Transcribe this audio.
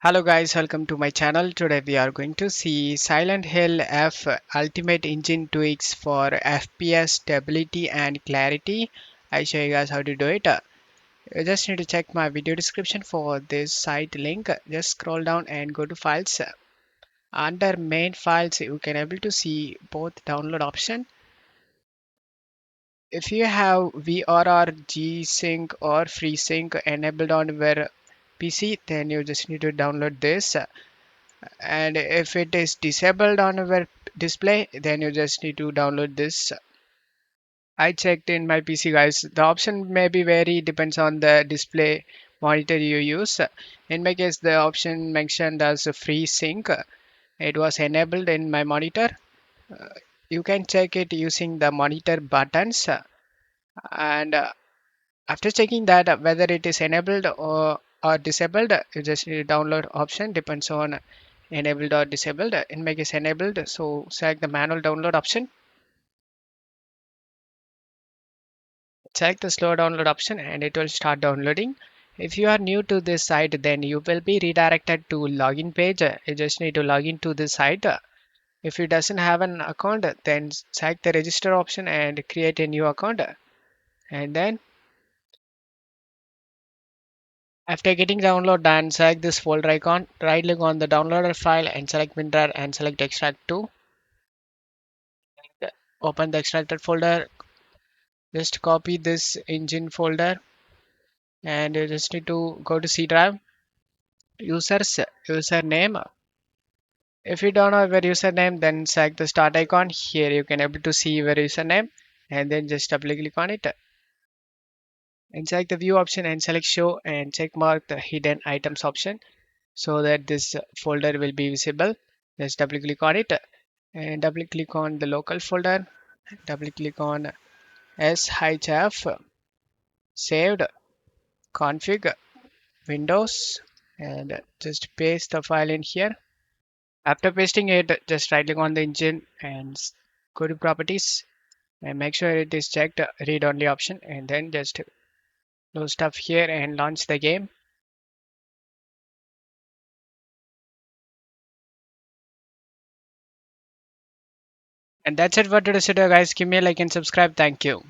Hello guys, welcome to my channel. Today we are going to see Silent Hill F Ultimate Engine tweaks for FPS stability and clarity. I show you guys how to do it. You just need to check my video description for this site link. Just scroll down and go to files. Under main files, you can able to see both download option. If you have VRR, G-Sync or FreeSync enabled on your PC, then you just need to download this. And if it is disabled on our display, then you just need to download this. I checked in my PC, guys. The option may be vary, depends on the display monitor you use. In my case, the option mentioned as a free sync, it was enabled in my monitor. You can check it using the monitor buttons, and after checking that whether it is enabled or disabled, you just need to download option depends on enabled or disabled. In my case enabled, so select the manual download option. Select the slow download option and it will start downloading. If you are new to this site, then you will be redirected to login page. You just need to log into this site. If you doesn't have an account, then select the register option and create a new account. And then after getting download done, select this folder icon, right click on the downloader file and select WinRAR and select extract to. Open the extracted folder, just copy this engine folder and you just need to go to C drive, username. If you don't know your username, then select the start icon. Here you can able to see your username and then just double click on it and select the view option and select show and check mark the hidden items option so that this folder will be visible. Just double click on it and double click on the local folder, double click on shf saved config windows and just paste the file in here. After pasting it, just right click on the engine and go to properties and make sure it is checked read only option and then just close stuff here and launch the game. And that's it for today's video, guys. Give me a like and subscribe. Thank you.